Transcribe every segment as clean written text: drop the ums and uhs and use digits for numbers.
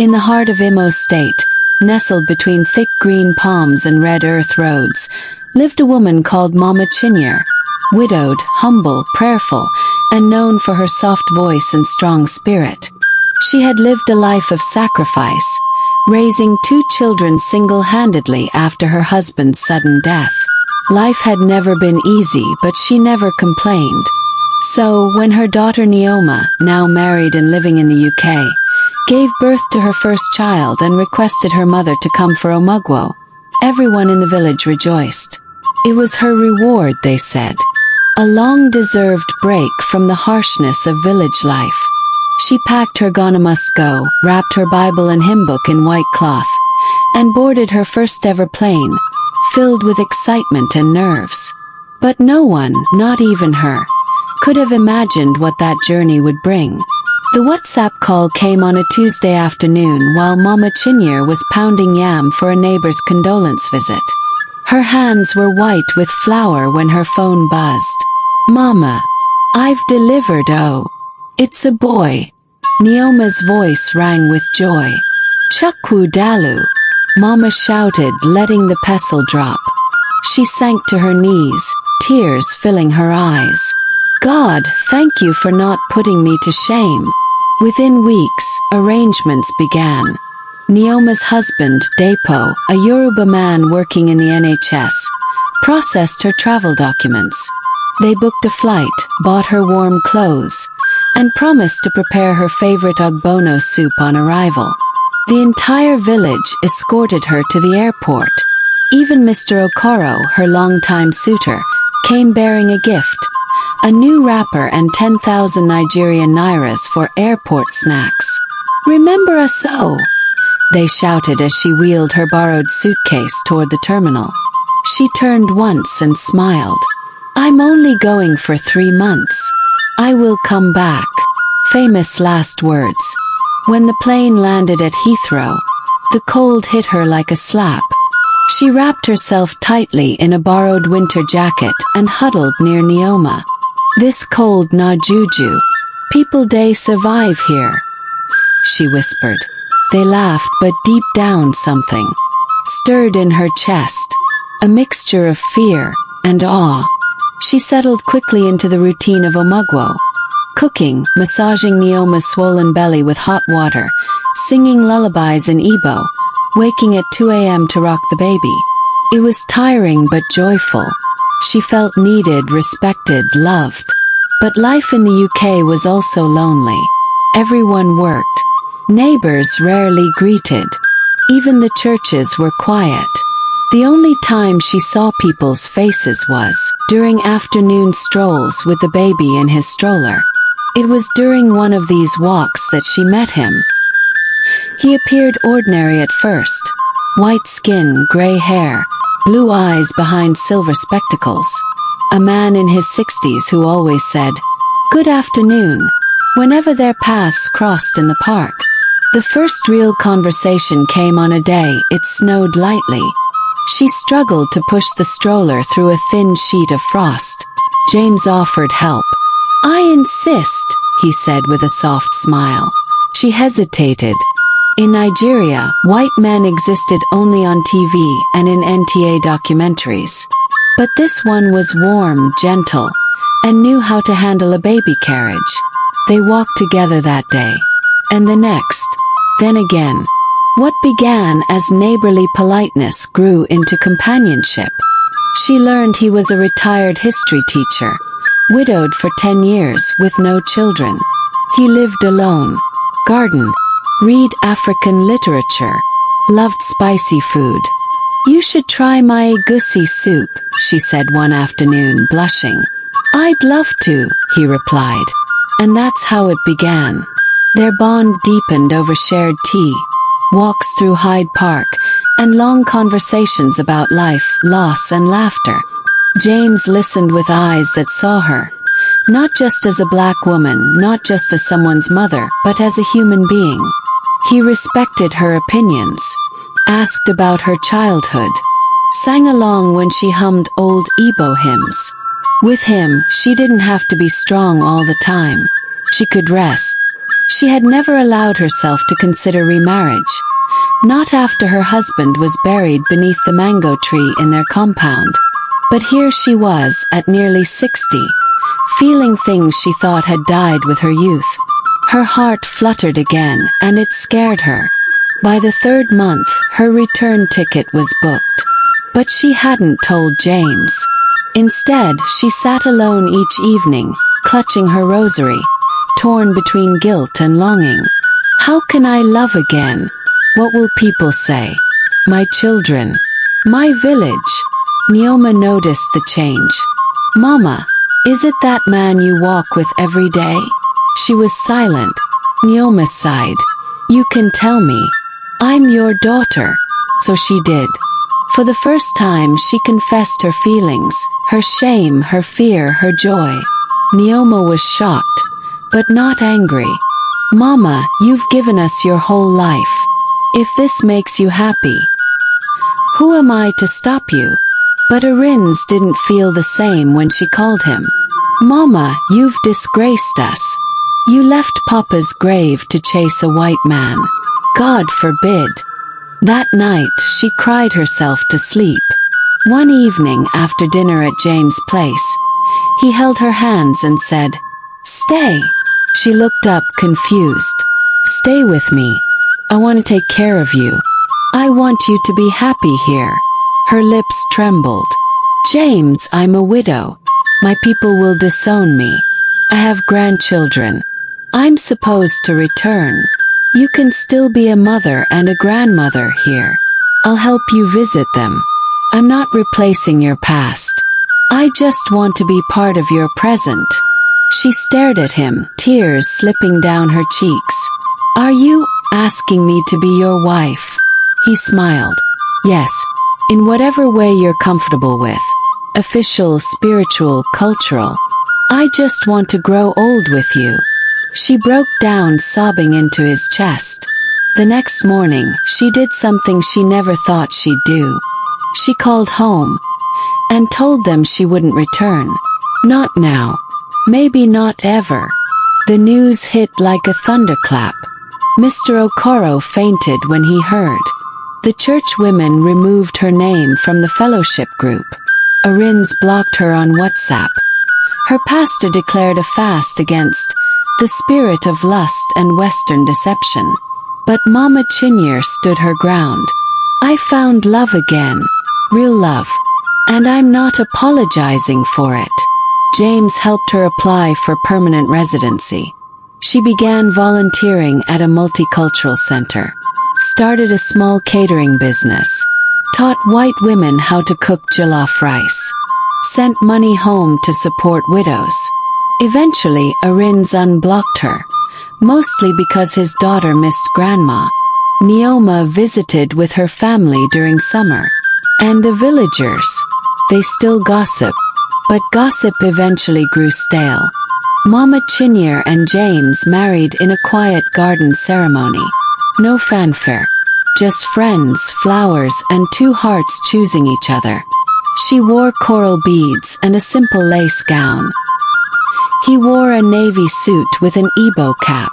In the heart of Imo State, nestled between thick green palms and red earth roads, lived a woman called Mama Chinyere. Widowed, humble, prayerful, and known for her soft voice and strong spirit. She had lived a life of sacrifice, raising 2 children single-handedly after her husband's sudden death. Life had never been easy, but she never complained. So, when her daughter Neoma, now married and living in the UK, gave birth to her first child and requested her mother to come for Omugwo, everyone in the village rejoiced. It was her reward, they said. A long-deserved break from the harshness of village life. She packed her gonna must go, wrapped her Bible and hymn book in white cloth, and boarded her first ever plane, filled with excitement and nerves. But no one, not even her, could have imagined what that journey would bring. The WhatsApp call came on a Tuesday afternoon while Mama Chinyere was pounding yam for a neighbor's condolence visit. Her hands were white with flour when her phone buzzed. "Mama, I've delivered, oh. It's a boy." Neoma's voice rang with joy. "Chukwu dalu," Mama shouted, letting the pestle drop. She sank to her knees, tears filling her eyes. "God, thank you for not putting me to shame." Within weeks, arrangements began. Neoma's husband, Depo, a Yoruba man working in the NHS, processed her travel documents. They booked a flight, bought her warm clothes, and promised to prepare her favorite ogbono soup on arrival. The entire village escorted her to the airport. Even Mr. Okoro, her longtime suitor, came bearing a gift. A new wrapper and 10,000 Nigerian nairas for airport snacks. "Remember us, oh," they shouted as she wheeled her borrowed suitcase toward the terminal. She turned once and smiled. "I'm only going for 3 months. I will come back." Famous last words. When the plane landed at Heathrow, the cold hit her like a slap. She wrapped herself tightly in a borrowed winter jacket and huddled near Neoma. "This cold na juju. People dey survive here," she whispered. They laughed, but deep down something stirred in her chest, a mixture of fear and awe. She settled quickly into the routine of Omugwo, cooking, massaging Neoma's swollen belly with hot water, singing lullabies in Igbo, waking at 2 a.m. to rock the baby. It was tiring but joyful. She felt needed, respected, loved. But life in the UK was also lonely. Everyone worked. Neighbors rarely greeted. Even the churches were quiet. The only time she saw people's faces was during afternoon strolls with the baby in his stroller. It was during one of these walks that she met him. He appeared ordinary at first. White skin, gray hair, blue eyes behind silver spectacles. A man in his 60s who always said, "Good afternoon," whenever their paths crossed in the park. The first real conversation came on a day it snowed lightly. She struggled to push the stroller through a thin sheet of frost. James offered help. "I insist," he said with a soft smile. She hesitated. In Nigeria, white men existed only on TV and in NTA documentaries. But this one was warm, gentle, and knew how to handle a baby carriage. They walked together that day. And the next. Then again. What began as neighborly politeness grew into companionship. She learned he was a retired history teacher, widowed for 10 years with no children. He lived alone, garden, read African literature, loved spicy food. "You should try my egusi soup," she said one afternoon, blushing. "I'd love to," he replied. And that's how it began. Their bond deepened over shared tea, walks through Hyde Park, and long conversations about life, loss, and laughter. James listened with eyes that saw her, not just as a black woman, not just as someone's mother, but as a human being. He respected her opinions, asked about her childhood, sang along when she hummed old Igbo hymns. With him, she didn't have to be strong all the time. She could rest. She had never allowed herself to consider remarriage, not after her husband was buried beneath the mango tree in their compound. But here she was, at nearly 60, feeling things she thought had died with her youth. Her heart fluttered again, and it scared her. By the 3rd month, her return ticket was booked. But she hadn't told James. Instead, she sat alone each evening, clutching her rosary, torn between guilt and longing. How can I love again? What will people say? My children? My village? Neoma noticed the change. Mama, is it that man you walk with every day? She was silent. Neoma sighed. You can tell me. I'm your daughter. So she did. For the first time she confessed her feelings, her shame, her fear, her joy. Neoma was shocked, but not angry. Mama, you've given us your whole life. If this makes you happy, who am I to stop you? But Arins didn't feel the same when she called him. Mama, you've disgraced us. You left Papa's grave to chase a white man. God forbid. That night, she cried herself to sleep. One evening after dinner at James' place, he held her hands and said, "Stay." She looked up confused. "Stay with me. I want to take care of you. I want you to be happy here." Her lips trembled. "James, I'm a widow. My people will disown me. I have grandchildren. I'm supposed to return. You can still be a mother and a grandmother here. I'll help you visit them. I'm not replacing your past. I just want to be part of your present." She stared at him, tears slipping down her cheeks. "Are you asking me to be your wife?" He smiled. "Yes, in whatever way you're comfortable with. Official, spiritual, cultural. I just want to grow old with you." She broke down, sobbing into his chest. The next morning, she did something she never thought she'd do. She called home and told them she wouldn't return. Not now. Maybe not ever. The news hit like a thunderclap. Mr. Okoro fainted when he heard. The church women removed her name from the fellowship group. Arins blocked her on WhatsApp. Her pastor declared a fast against the spirit of lust and Western deception. But Mama Chinyere stood her ground. "I found love again. Real love. And I'm not apologizing for it." James helped her apply for permanent residency. She began volunteering at a multicultural center, started a small catering business, taught white women how to cook jollof rice, sent money home to support widows. Eventually, Arins unblocked her, mostly because his daughter missed grandma. Neoma visited with her family during summer. And the villagers, they still gossip. But gossip eventually grew stale. Mama Chinyere and James married in a quiet garden ceremony. No fanfare. Just friends, flowers, and two hearts choosing each other. She wore coral beads and a simple lace gown. He wore a navy suit with an Igbo cap.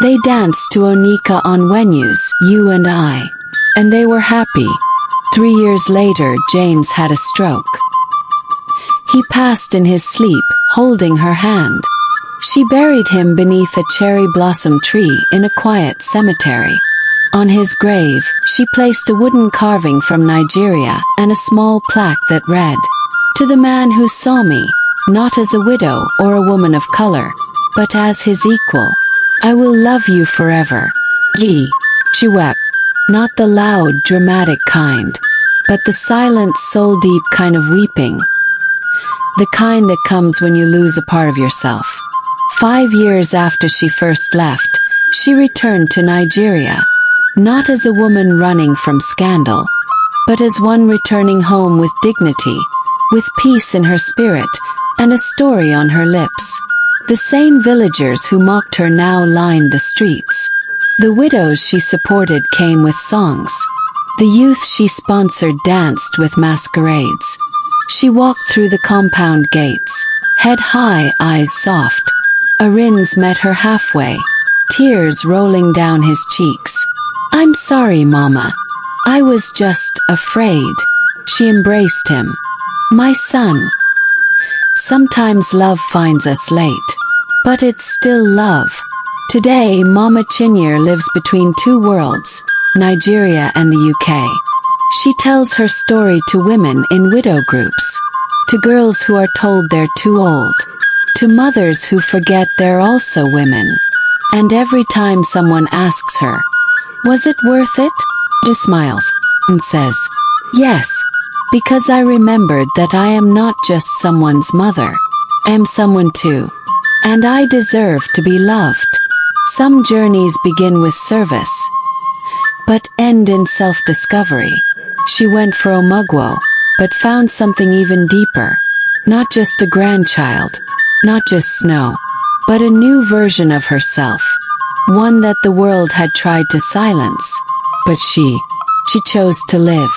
They danced to Onika on Wenyu's You and I. And they were happy. 3 years later, James had a stroke. He passed in his sleep, holding her hand. She buried him beneath a cherry blossom tree in a quiet cemetery. On his grave, she placed a wooden carving from Nigeria and a small plaque that read, "To the man who saw me, not as a widow or a woman of color, but as his equal, I will love you forever." She wept, not the loud, dramatic kind, but the silent, soul-deep kind of weeping. The kind that comes when you lose a part of yourself. 5 years after she first left, she returned to Nigeria, not as a woman running from scandal, but as one returning home with dignity, with peace in her spirit, and a story on her lips. The same villagers who mocked her now lined the streets. The widows she supported came with songs. The youth she sponsored danced with masquerades. She walked through the compound gates, head high, eyes soft. Arins met her halfway, tears rolling down his cheeks. "I'm sorry, Mama. I was just afraid." She embraced him. "My son. Sometimes love finds us late, but it's still love." Today, Mama Chinyere lives between two worlds, Nigeria and the UK. She tells her story to women in widow groups, to girls who are told they're too old, to mothers who forget they're also women. And every time someone asks her, "Was it worth it?" she smiles and says, "Yes, because I remembered that I am not just someone's mother. I am someone too. And I deserve to be loved." Some journeys begin with service, but end in self-discovery. She went for Omugwo, but found something even deeper. Not just a grandchild, not just snow, but a new version of herself. One that the world had tried to silence. But she chose to live.